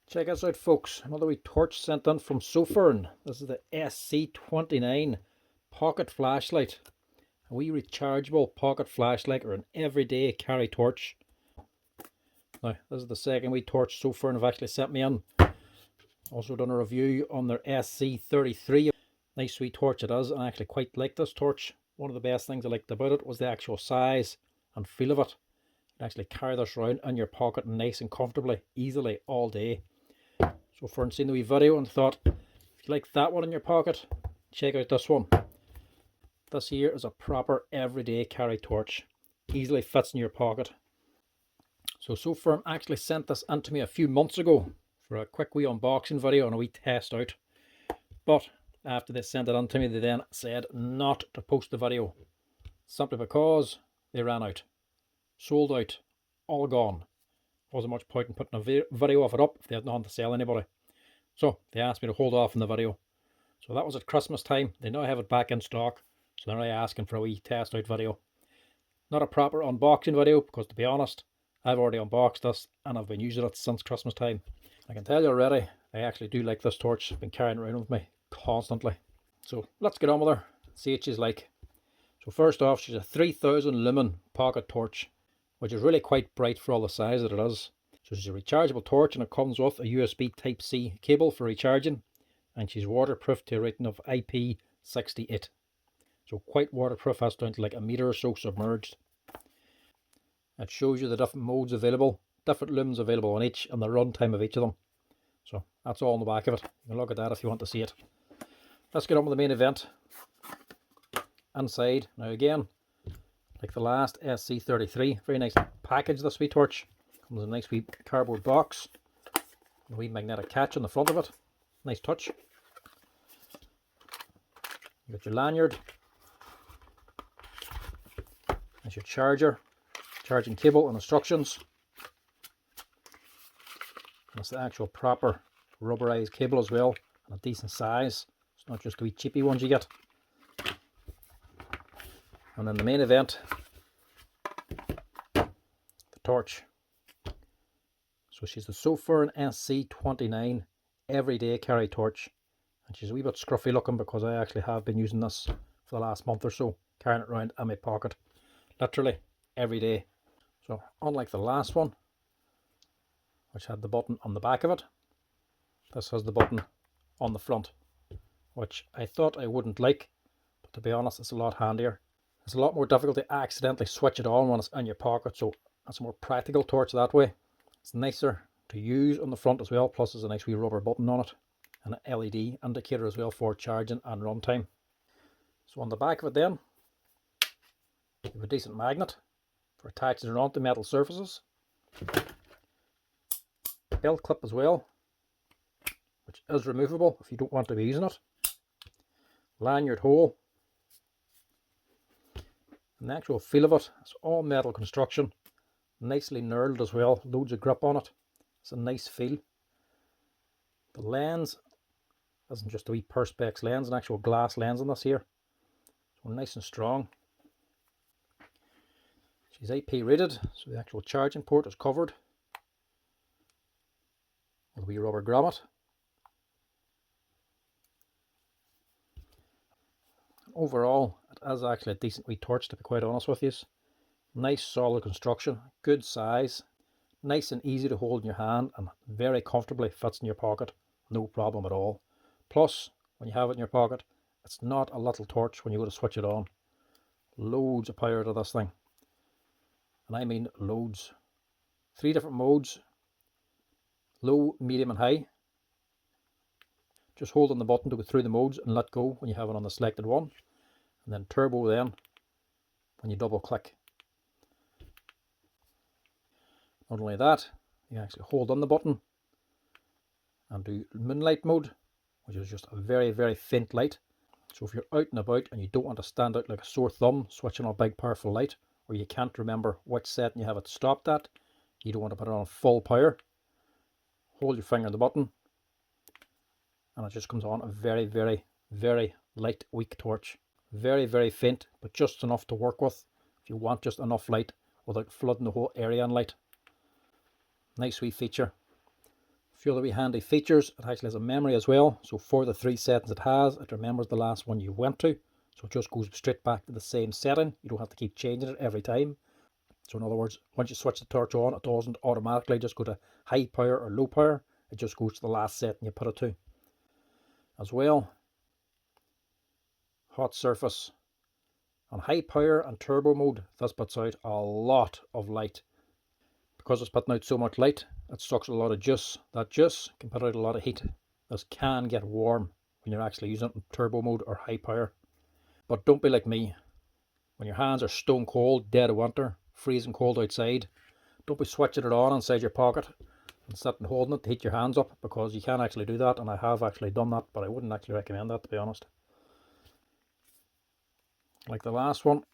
Check us out, folks. Another wee torch sent in from Sofirn. This is the SC29 pocket flashlight. A wee rechargeable pocket flashlight, or an everyday carry torch. Now, this is the second wee torch Sofirn have actually sent me in. Also done a review on their SC33. Nice sweet torch it is. I actually quite like this torch. One of the best things I liked about it was the actual size and feel of it. You can actually carry this around in your pocket nice and comfortably, easily, all day. So for seeing the wee video and thought, if you like that one in your pocket, check out this one. This here is a proper everyday carry torch. Easily fits in your pocket. So Sofirn actually sent this in to me a few months ago for a quick wee unboxing video and a wee test out. But after they sent it in to me, they then said not to post the video. Simply because they ran out. Sold out. All gone. Wasn't much point in putting a video of it up if they had nothing to sell anybody. So they asked me to hold off on the video. So that was at Christmas time. They now have it back in stock. So they're now asking for a wee test out video. Not a proper unboxing video because, to be honest, I've already unboxed this and I've been using it since Christmas time. I can tell you already, I actually do like this torch. I've been carrying it around with me constantly. So let's get on with her. See what she's like. So first off, she's a 3000 lumen pocket torch, which is really quite bright for all the size that it is. So she's a rechargeable torch and it comes with a USB Type-C cable for recharging, and she's waterproof to a rating of IP68. So quite waterproof, that's down to like a meter or so submerged. It shows you the different modes available, different lumens available on each, and the run time of each of them. So that's all on the back of it. You can look at that if you want to see it. Let's get on with the main event. Inside, now again, like the last SC33, very nice package, this wee torch. Comes in a nice wee cardboard box. A wee magnetic catch on the front of it. Nice touch. You got your lanyard. There's your charger, charging cable and instructions. And it's the actual proper rubberized cable as well, and a decent size. It's not just the wee cheapy ones you get. And then the main event, the torch. So she's the Sofirn SC29 everyday carry torch, and she's a wee bit scruffy looking because I actually have been using this for the last month or so, carrying it around in my pocket, literally every day. So unlike the last one, which had the button on the back of it, this has the button on the front, which I thought I wouldn't like, but to be honest, it's a lot handier. It's a lot more difficult to accidentally switch it on when it's in your pocket, so it's a more practical torch that way. It's nicer to use on the front as well, plus there's a nice wee rubber button on it and an LED indicator as well for charging and run time. So on the back of it then, you have a decent magnet for attaching it onto metal surfaces. Belt clip as well, which is removable if you don't want to be using it. Lanyard hole. And the actual feel of it, it's all metal construction, nicely knurled as well, loads of grip on it. It's a nice feel. The lens isn't just a wee perspex lens, an actual glass lens on this here. So nice and strong. She's IP rated, so the actual charging port is covered with a wee rubber grommet. Overall, it is actually a decent wee torch, to be quite honest with you. Nice solid construction, good size, nice and easy to hold in your hand, and very comfortably fits in your pocket, no problem at all. Plus, when you have it in your pocket, it's not a little torch when you go to switch it on. Loads of power to this thing, and I mean loads. 3 different modes: low, medium and high. Just hold on the button to go through the modes and let go when you have it on the selected one. And then turbo then when you double click. Not only that, you actually hold on the button and do moonlight mode, which is just a very, very faint light. So if you're out and about and you don't want to stand out like a sore thumb switching on a big powerful light, or you can't remember which setting you have it stopped at, you don't want to put it on full power, hold your finger on the button and it just comes on a very, very, very light, weak torch. Very, very faint, but just enough to work with if you want just enough light without flooding the whole area in light. Nice wee feature. few other wee handy features. It actually has a memory as well, so for the 3 settings it has, it remembers the last one you went to, so it just goes straight back to the same setting. You don't have to keep changing it every time. So in other words, once you switch the torch on, it doesn't automatically just go to high power or low power. It just goes to the last setting you put it to. As well, hot surface. On high power and turbo mode, this puts out a lot of light. Because it's putting out so much light, it sucks a lot of juice. That juice can put out a lot of heat. This can get warm when you're actually using it in turbo mode or high power. But don't be like me. When your hands are stone cold, dead of winter, freezing cold outside, don't be switching it on inside your pocket and sitting holding it to heat your hands up, because you can actually do that, and I have actually done that, but I wouldn't actually recommend that, to be honest. Like the last one.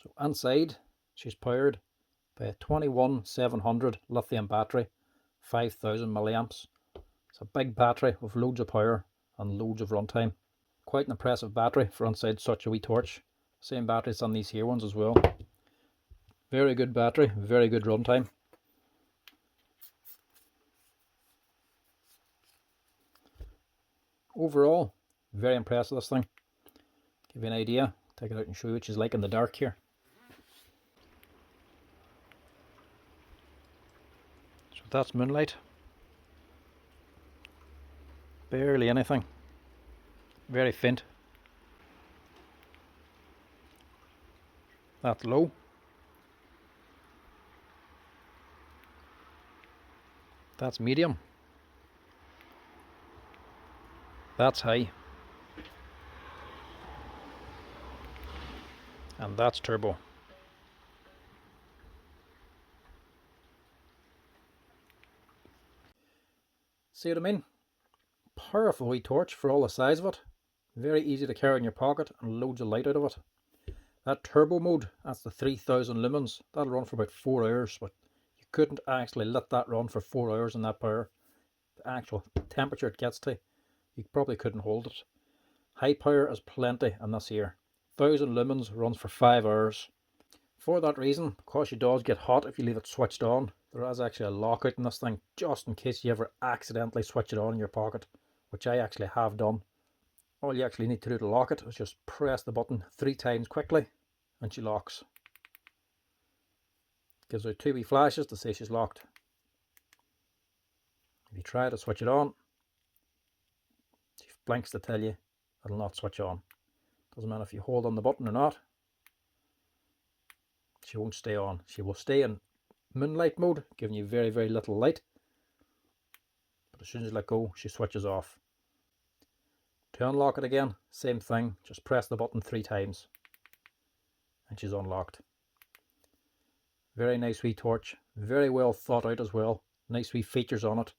So inside, she's powered by a 21700 lithium battery, 5000 milliamps. It's a big battery with loads of power and loads of runtime. Quite an impressive battery for inside such a wee torch. Same batteries on these here ones as well. Very good battery, very good runtime. Overall, very impressed with this thing. Give you an idea, take it out and show you what she's like in the dark here. So that's moonlight. Barely anything. Very faint. That's low. That's medium. That's high. And that's turbo. See what I mean? Powerful wee torch for all the size of it. Very easy to carry in your pocket and loads of light out of it. That turbo mode, that's the 3000 lumens. That'll run for about 4 hours, but you couldn't actually let that run for 4 hours in that power. The actual temperature it gets to, you probably couldn't hold it. High power is plenty in this here. 1000 lumens runs for 5 hours. For that reason, because it does get hot if you leave it switched on, there is actually a lockout in this thing, just in case you ever accidentally switch it on in your pocket, which I actually have done. All you actually need to do to lock it is just press the button 3 times quickly and she locks. Gives out 2 wee flashes to say she's locked. If you try to switch it on, she blinks to tell you it'll not switch on. Doesn't matter if you hold on the button or not, she won't stay on. She will stay in moonlight mode, giving you very, very little light. But as soon as you let go, she switches off. To unlock it again, same thing, just press the button 3 times and she's unlocked. Very nice wee torch, very well thought out as well. Nice wee features on it.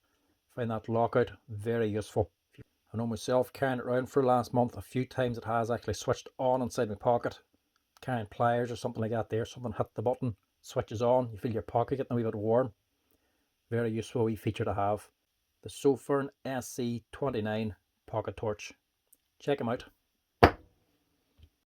Find that lockout very useful. I know myself, carrying it around for last month, a few times it has actually switched on inside my pocket. Carrying pliers or something like that there, something hit the button, switches on, you feel your pocket getting a wee bit warm. Very useful wee feature to have. The Sofirn SC29 pocket torch. Check them out.